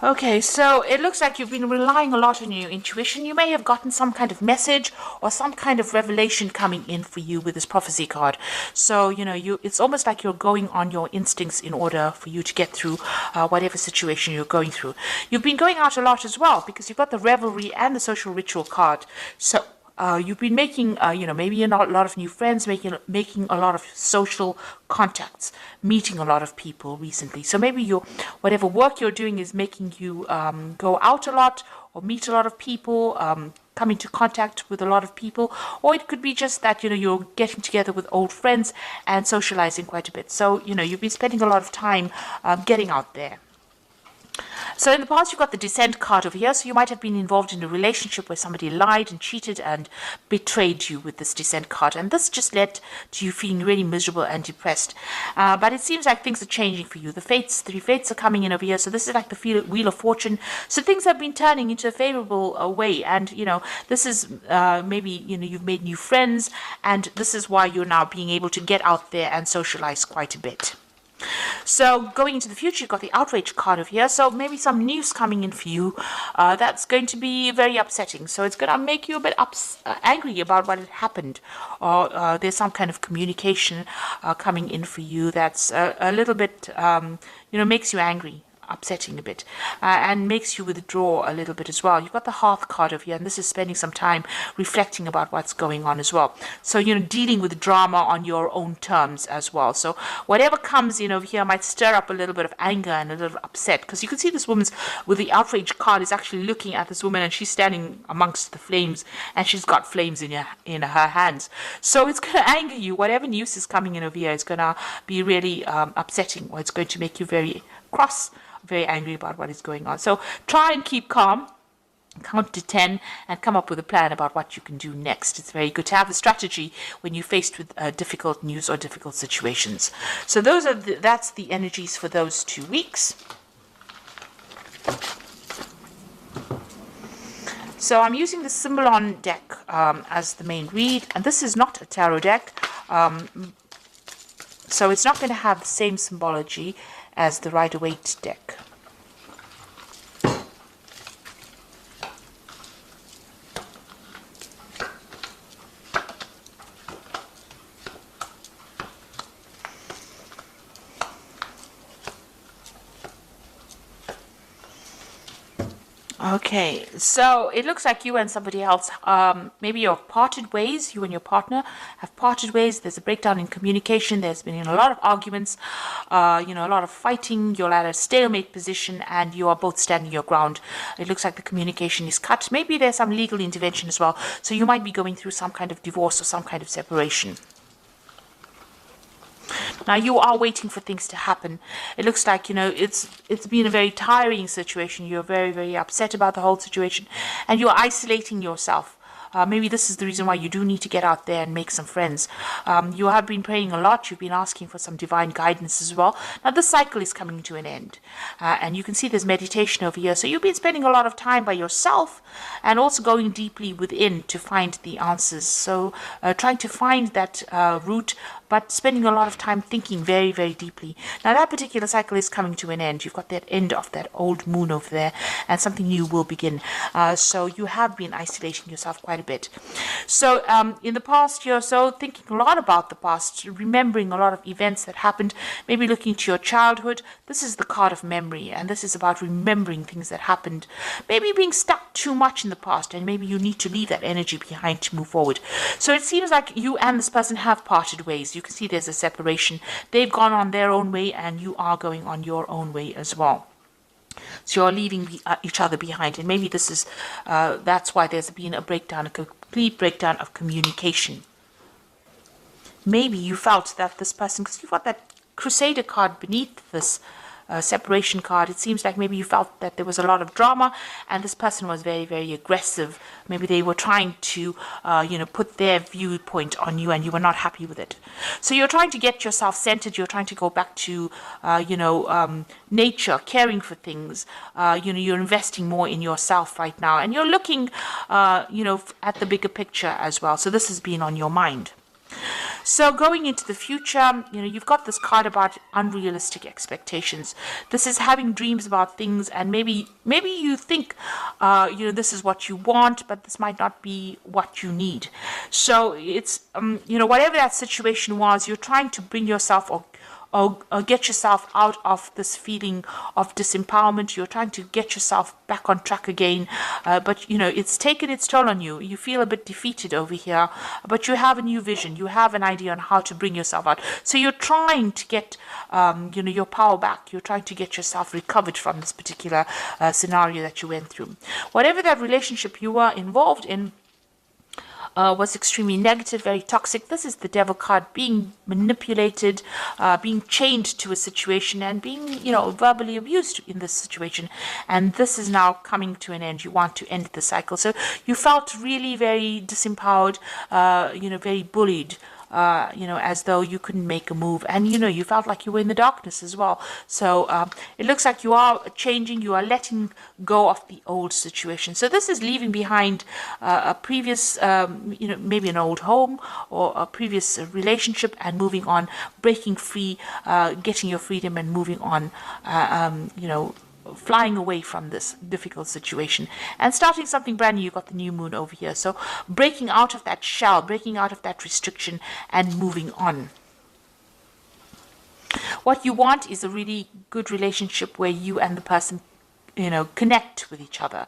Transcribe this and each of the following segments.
Okay, so it looks like you've been relying a lot on your intuition. You may have gotten some kind of message or some kind of revelation coming in for you with this prophecy card. So, it's almost like you're going on your instincts in order for you to get through whatever situation you're going through. You've been going out a lot as well because you've got the revelry and the social ritual card. So, you've been making, maybe a lot of new friends, making a lot of social contacts, meeting a lot of people recently. So maybe whatever work you're doing is making you go out a lot or meet a lot of people, come into contact with a lot of people, or it could be just that, you're getting together with old friends and socializing quite a bit. So, you've been spending a lot of time getting out there. So in the past, you've got the Descent card over here. So you might have been involved in a relationship where somebody lied and cheated and betrayed you with this Descent card. And this just led to you feeling really miserable and depressed. But it seems like things are changing for you. The three fates are coming in over here. So this is like the Wheel of Fortune. So things have been turning into a favorable way. And, this is maybe, you've made new friends. And this is why you're now being able to get out there and socialize quite a bit. So going into the future, you've got the outrage card over here. So maybe some news coming in for you that's going to be very upsetting. So it's going to make you a bit angry about what had happened. Or there's some kind of communication coming in for you that's a little bit, makes you angry. Upsetting a bit and makes you withdraw a little bit as well. You've got the Hearth card over here, and this is spending some time reflecting about what's going on as well. So, dealing with drama on your own terms as well. So whatever comes in over here might stir up a little bit of anger and a little upset, because you can see this woman's with the outrage card is actually looking at this woman, and she's standing amongst the flames, and she's got flames in her hands. So it's going to anger you. Whatever news is coming in over here is going to be really upsetting, or it's going to make you very cross, very angry about what is going on. So try and keep calm, count to 10, and come up with a plan about what you can do next. It's very good to have a strategy when you're faced with difficult news or difficult situations. So that's the energies for those 2 weeks. So I'm using the Symbolon deck as the main read, and this is not a tarot deck. So it's not going to have the same symbology as the Rider-Waite deck. Okay, so it looks like you and somebody else, maybe you're parted ways, you and your partner have parted ways. There's a breakdown in communication. There's been a lot of arguments, a lot of fighting. You're at a stalemate position and you are both standing your ground. It looks like the communication is cut. Maybe there's some legal intervention as well. So you might be going through some kind of divorce or some kind of separation. Now you are waiting for things to happen. It looks like, it's been a very tiring situation. You're very, very upset about the whole situation, and you're isolating yourself. Maybe this is the reason why you do need to get out there and make some friends. You have been praying a lot. You've been asking for some divine guidance as well. Now, this cycle is coming to an end. And you can see there's meditation over here. So you've been spending a lot of time by yourself and also going deeply within to find the answers. So trying to find that root, but spending a lot of time thinking very, very deeply. Now, that particular cycle is coming to an end. You've got that end of that old moon over there, and something new will begin. So you have been isolating yourself quite a bit. So in the past, you're so thinking a lot about the past, remembering a lot of events that happened, maybe looking to your childhood. This is the card of memory, and this is about remembering things that happened. Maybe being stuck too much in the past, and maybe you need to leave that energy behind to move forward. So it seems like you and this person have parted ways. You can see there's a separation. They've gone on their own way, and you are going on your own way as well. So you're leaving each other behind, and maybe this is that's why there's been a breakdown, a complete breakdown of communication. Maybe you felt that this person, because you've got that Crusader card beneath this separation card, it seems like maybe you felt that there was a lot of drama, and this person was very, very aggressive. Maybe they were trying to, put their viewpoint on you, and you were not happy with it. So you're trying to get yourself centered. You're trying to go back to, nature, caring for things. You're investing more in yourself right now, and you're looking, at the bigger picture as well. So this has been on your mind. So going into the future, you've got this card about unrealistic expectations. This is having dreams about things, and maybe you think, this is what you want, but this might not be what you need. So it's, whatever that situation was, you're trying to bring yourself or get yourself out of this feeling of disempowerment. You're trying to get yourself back on track again, but it's taken its toll on you. You feel a bit defeated over here, but you have a new vision. You have an idea on how to bring yourself out. So you're trying to get your power back. You're trying to get yourself recovered from this particular scenario that you went through. Whatever that relationship you were involved in was extremely negative, very toxic. This is the Devil card, being manipulated, being chained to a situation, and being, verbally abused in this situation. And this is now coming to an end. You want to end the cycle. So you felt really very disempowered, very bullied. As though you couldn't make a move, and you felt like you were in the darkness as well. So it looks like you are changing, you are letting go of the old situation. So this is leaving behind a previous, maybe an old home or a previous relationship, and moving on, breaking free, getting your freedom and moving on, flying away from this difficult situation and starting something brand new. You've got the new moon over here. So breaking out of that shell, breaking out of that restriction and moving on. What you want is a really good relationship where you and the person connect with each other.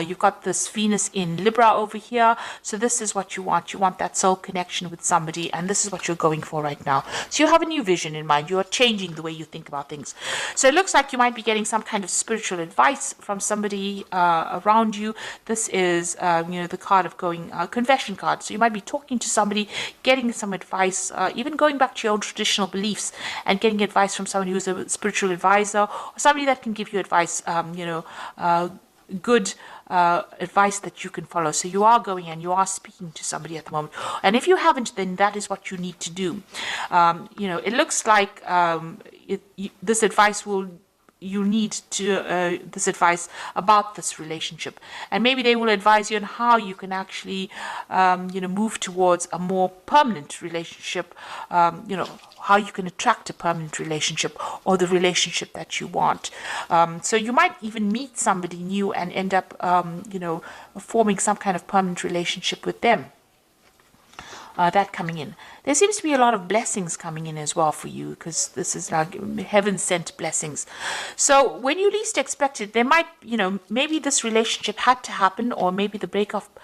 You've got this Venus in Libra over here. So this is what you want. You want that soul connection with somebody, and this is what you're going for right now. So you have a new vision in mind. You're changing the way you think about things. So it looks like you might be getting some kind of spiritual advice from somebody around you. This is, the card of going, confession card. So you might be talking to somebody, getting some advice, even going back to your own traditional beliefs and getting advice from someone who's a spiritual advisor, or somebody that can give you advice, good advice that you can follow. So you are going and you are speaking to somebody at the moment. And if you haven't, then that is what you need to do. It looks like this advice you need to this advice about this relationship, and maybe they will advise you on how you can actually move towards a more permanent relationship, how you can attract a permanent relationship or the relationship that you want. So you might even meet somebody new and end up forming some kind of permanent relationship with them. That coming in. There seems to be a lot of blessings coming in as well for you, because this is like heaven-sent blessings. So when you least expect it, there might, maybe this relationship had to happen, or maybe the breakup,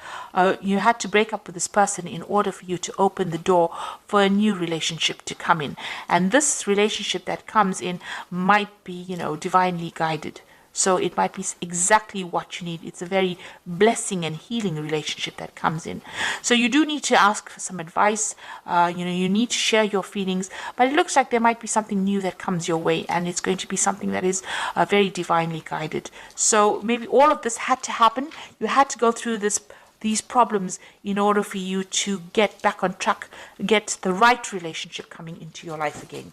you had to break up with this person in order for you to open the door for a new relationship to come in. And this relationship that comes in might be, divinely guided. So it might be exactly what you need. It's a very blessing and healing relationship that comes in. So you do need to ask for some advice. You need to share your feelings. But it looks like there might be something new that comes your way, and it's going to be something that is very divinely guided. So maybe all of this had to happen. You had to go through these problems in order for you to get back on track, get the right relationship coming into your life again.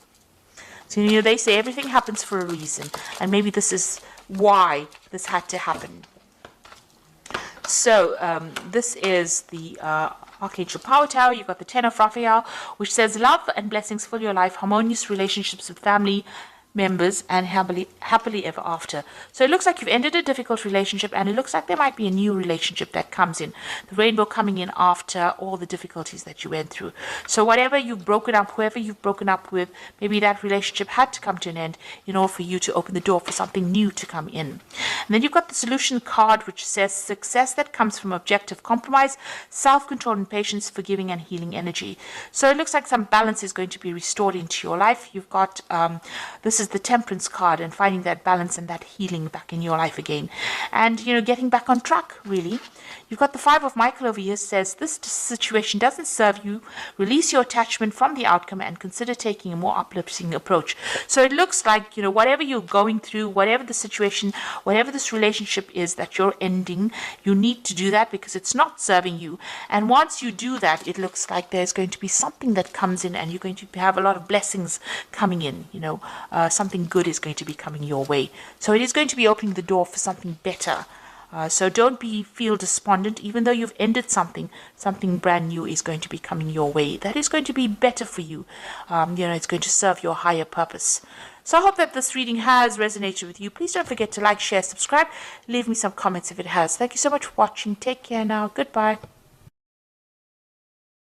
So, they say everything happens for a reason, and maybe this is why this had to happen. So, this is the Archangel Power Tower. You've got the Ten of Raphael, which says love and blessings fill your life, harmonious relationships with family members, and happily ever after. So it looks like you've ended a difficult relationship, and it looks like there might be a new relationship that comes in. The rainbow coming in after all the difficulties that you went through. So whatever you've broken up, whoever you've broken up with, maybe that relationship had to come to an end in order for you to open the door for something new to come in. And then you've got the solution card, which says success that comes from objective compromise, self-control and patience, forgiving and healing energy. So it looks like some balance is going to be restored into your life. You've got this is the Temperance card, and finding that balance and that healing back in your life again, and getting back on track, really. You've got the Five of Michael over here, says this situation doesn't serve you. Release your attachment from the outcome and consider taking a more uplifting approach. So it looks like whatever you're going through, whatever the situation, whatever this relationship is that you're ending, you need to do that because it's not serving you. And once you do that, it looks like there's going to be something that comes in, and you're going to have a lot of blessings coming in. Something good is going to be coming your way. So it is going to be opening the door for something better So don't feel despondent, even though you've ended something. Something brand new is going to be coming your way. That is going to be better for you. It's going to serve your higher purpose. So I hope that this reading has resonated with you. Please don't forget to like, share, subscribe. Leave me some comments if it has. Thank you so much for watching. Take care now. Goodbye.